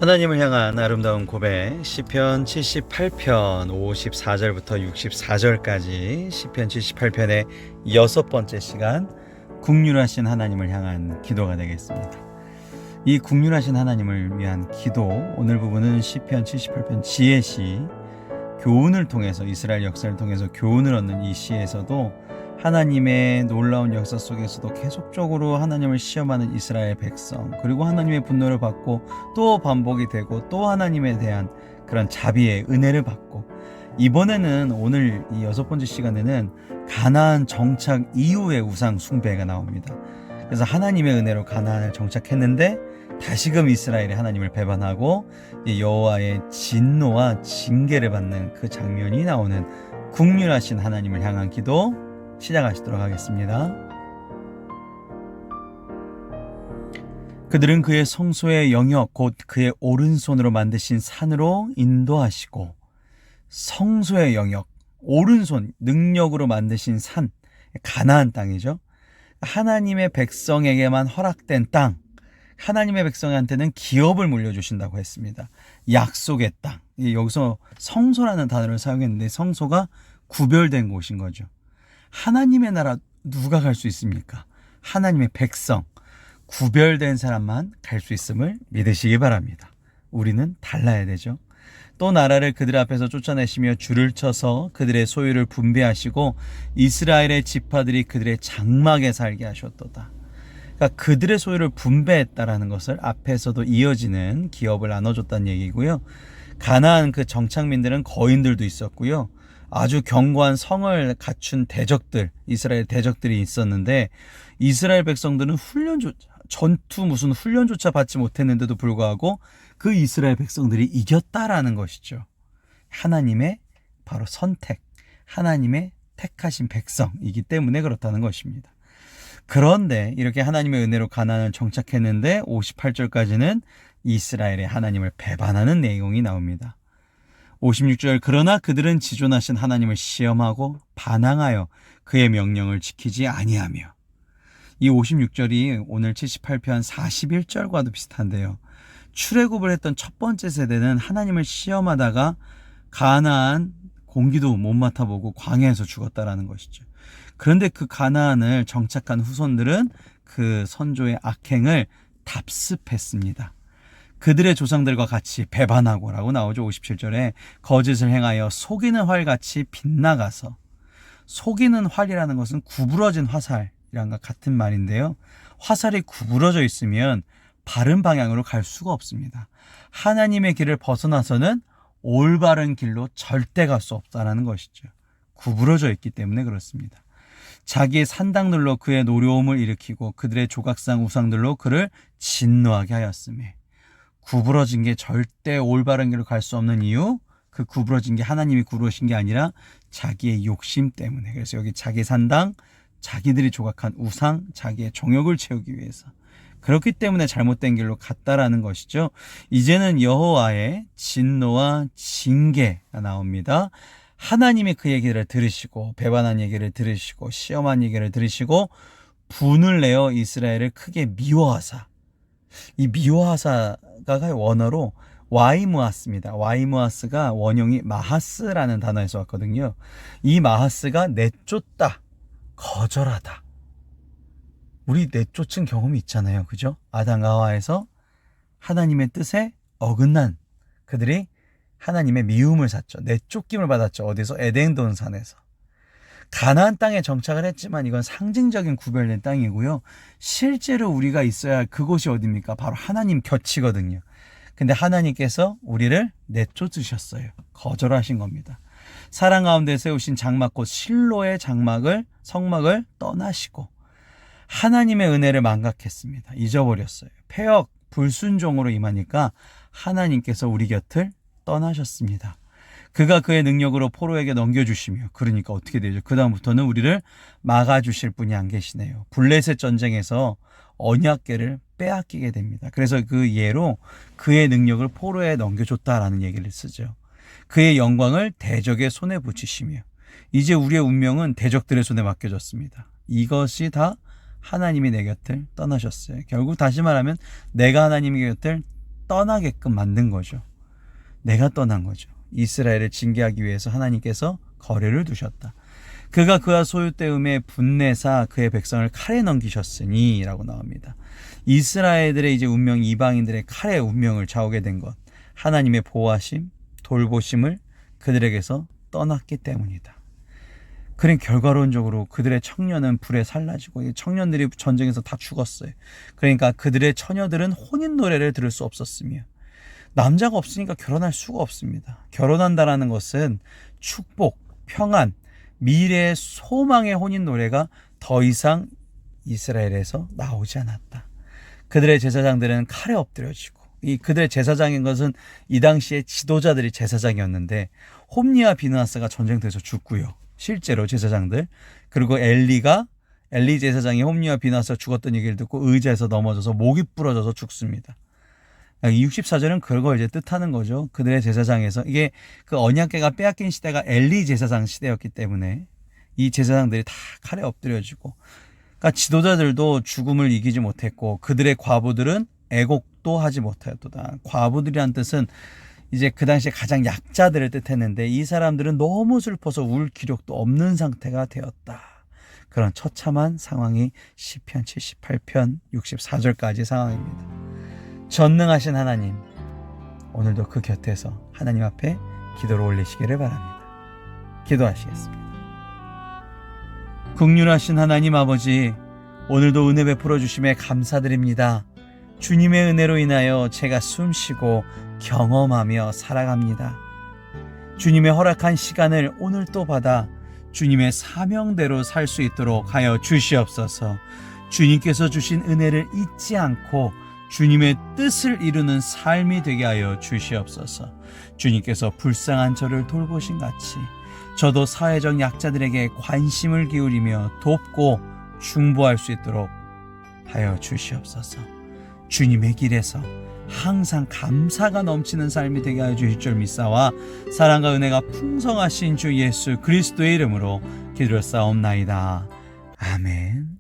하나님을 향한 아름다운 고백 시편 78편 54절부터 64절까지 시편 78편의 여섯 번째 시간, 국률하신 하나님을 향한 기도가 되겠습니다. 이 국률하신 하나님을 위한 기도, 오늘 부분은 시편 78편 지혜시, 교훈을 통해서, 이스라엘 역사를 통해서 교훈을 얻는 이 시에서도 하나님의 놀라운 역사 속에서도 계속적으로 하나님을 시험하는 이스라엘 백성, 그리고 하나님의 분노를 받고 또 반복이 되고 또 하나님에 대한 그런 자비의 은혜를 받고, 이번에는 오늘 이 여섯 번째 시간에는 가나안 정착 이후의 우상 숭배가 나옵니다. 그래서 하나님의 은혜로 가나안을 정착했는데 다시금 이스라엘이 하나님을 배반하고 여호와의 진노와 징계를 받는 그 장면이 나오는 국률하신 하나님을 향한 기도 시작하시도록 하겠습니다. 그들은 그의 성소의 영역 곧 그의 오른손으로 만드신 산으로 인도하시고, 성소의 영역, 오른손 능력으로 만드신 산, 가나안 땅이죠. 하나님의 백성에게만 허락된 땅, 하나님의 백성한테는 기업을 물려주신다고 했습니다. 약속의 땅, 여기서 성소라는 단어를 사용했는데 성소가 구별된 곳인 거죠. 하나님의 나라 누가 갈 수 있습니까? 하나님의 백성, 구별된 사람만 갈 수 있음을 믿으시기 바랍니다. 우리는 달라야 되죠. 또 나라를 그들 앞에서 쫓아내시며 줄을 쳐서 그들의 소유를 분배하시고 이스라엘의 지파들이 그들의 장막에 살게 하셨도다. 그러니까 그들의 소유를 분배했다라는 것을 앞에서도 이어지는 기업을 나눠줬다는 얘기고요. 가나안 그 정착민들은 거인들도 있었고요. 아주 견고한 성을 갖춘 대적들, 이스라엘 대적들이 있었는데, 이스라엘 백성들은 전투 무슨 훈련조차 받지 못했는데도 불구하고 그 이스라엘 백성들이 이겼다라는 것이죠. 하나님의 바로 선택, 하나님의 택하신 백성이기 때문에 그렇다는 것입니다. 그런데 이렇게 하나님의 은혜로 가나안을 정착했는데 58절까지는 이스라엘의 하나님을 배반하는 내용이 나옵니다. 56절, 그러나 그들은 지존하신 하나님을 시험하고 반항하여 그의 명령을 지키지 아니하며. 이 56절이 오늘 78편 41절과도 비슷한데요. 출애굽을 했던 첫 번째 세대는 하나님을 시험하다가 가나안 공기도 못 맡아보고 광야에서 죽었다라는 것이죠. 그런데 그 가나안을 정착한 후손들은 그 선조의 악행을 답습했습니다. 그들의 조상들과 같이 배반하고 라고 나오죠. 57절에 거짓을 행하여 속이는 활같이 빗나가서, 속이는 활이라는 것은 구부러진 화살이란 것 같은 말인데요. 화살이 구부러져 있으면 바른 방향으로 갈 수가 없습니다. 하나님의 길을 벗어나서는 올바른 길로 절대 갈 수 없다는 것이죠. 구부러져 있기 때문에 그렇습니다. 자기의 산당들로 그의 노려움을 일으키고 그들의 조각상 우상들로 그를 진노하게 하였으며. 구부러진 게 절대 올바른 길로 갈 수 없는 이유, 그 구부러진 게 하나님이 구부러진 게 아니라 자기의 욕심 때문에. 그래서 여기 자기 산당, 자기들이 조각한 우상, 자기의 정욕을 채우기 위해서, 그렇기 때문에 잘못된 길로 갔다라는 것이죠. 이제는 여호와의 진노와 징계가 나옵니다. 하나님이 그 얘기를 들으시고, 배반한 얘기를 들으시고, 시험한 얘기를 들으시고 분을 내어 이스라엘을 크게 미워하사, 이 미워하사가 원어로 와이무하스입니다. 와이무하스가 원형이 마하스라는 단어에서 왔거든요. 이 마하스가 내쫓다, 거절하다. 우리 내쫓은 경험이 있잖아요. 그죠? 아담과 하와에서 하나님의 뜻에 어긋난 그들이 하나님의 미움을 샀죠. 내쫓김을 받았죠. 어디서? 에덴 동산에서. 가나안 땅에 정착을 했지만 이건 상징적인 구별된 땅이고요. 실제로 우리가 있어야 할 그곳이 어디입니까? 바로 하나님 곁이거든요. 근데 하나님께서 우리를 내쫓으셨어요. 거절하신 겁니다. 사랑 가운데 세우신 장막 곧 실로의 성막을 떠나시고 하나님의 은혜를 망각했습니다. 잊어버렸어요. 패역, 불순종으로 임하니까 하나님께서 우리 곁을 떠나셨습니다. 그가 그의 능력으로 포로에게 넘겨주시며, 그러니까 어떻게 되죠? 그 다음부터는 우리를 막아주실 분이 안 계시네요. 블레셋 전쟁에서 언약궤를 빼앗기게 됩니다. 그래서 그 예로 그의 능력을 포로에 넘겨줬다라는 얘기를 쓰죠. 그의 영광을 대적의 손에 붙이시며, 이제 우리의 운명은 대적들의 손에 맡겨졌습니다. 이것이 다 하나님이 내 곁을 떠나셨어요. 결국 다시 말하면 내가 하나님의 곁을 떠나게끔 만든 거죠. 내가 떠난 거죠. 이스라엘을 징계하기 위해서 하나님께서 거리를 두셨다. 그가 그와 소유되음에 분내사 그의 백성을 칼에 넘기셨으니 라고 나옵니다. 이스라엘들의 이제 운명이 이방인들의 칼의 운명을 좌우게 된 것, 하나님의 보호하심, 돌보심을 그들에게서 떠났기 때문이다. 그런 결과론적으로 그들의 청년은 불에 살라지고 청년들이 전쟁에서 다 죽었어요. 그러니까 그들의 처녀들은 혼인 노래를 들을 수 없었으며 남자가 없으니까 결혼할 수가 없습니다. 결혼한다라는 것은 축복, 평안, 미래의 소망의 혼인 노래가 더 이상 이스라엘에서 나오지 않았다. 그들의 제사장들은 칼에 엎드려지고 이 그들의 제사장인 것은 이 당시에 지도자들이 제사장이었는데 홈리와 비느하스가 전쟁터에서 죽고요. 실제로 제사장들. 그리고 엘리 제사장이 홈리와 비느하스가 죽었던 얘기를 듣고 의자에서 넘어져서 목이 부러져서 죽습니다. 이 64절은 그걸 이제 뜻하는 거죠. 그들의 제사장에서 이게 그 언약궤가 빼앗긴 시대가 엘리 제사장 시대였기 때문에 이 제사장들이 다 칼에 엎드려지고, 그러니까 지도자들도 죽음을 이기지 못했고 그들의 과부들은 애곡도 하지 못하였도다. 과부들이란 뜻은 이제 그 당시에 가장 약자들을 뜻했는데 이 사람들은 너무 슬퍼서 울 기력도 없는 상태가 되었다. 그런 처참한 상황이 시편 78편 64절까지 상황입니다. 전능하신 하나님, 오늘도 그 곁에서 하나님 앞에 기도를 올리시기를 바랍니다. 기도하시겠습니다. 긍휼하신 하나님 아버지, 오늘도 은혜 베풀어 주심에 감사드립니다. 주님의 은혜로 인하여 제가 숨쉬고 경험하며 살아갑니다. 주님의 허락한 시간을 오늘 또 받아 주님의 사명대로 살 수 있도록 하여 주시옵소서. 주님께서 주신 은혜를 잊지 않고 주님의 뜻을 이루는 삶이 되게 하여 주시옵소서. 주님께서 불쌍한 저를 돌보신 같이 저도 사회적 약자들에게 관심을 기울이며 돕고 중보할 수 있도록 하여 주시옵소서. 주님의 길에서 항상 감사가 넘치는 삶이 되게 하여 주실 줄 믿사와 사랑과 은혜가 풍성하신 주 예수 그리스도의 이름으로 기도를 싸움나이다. 아멘.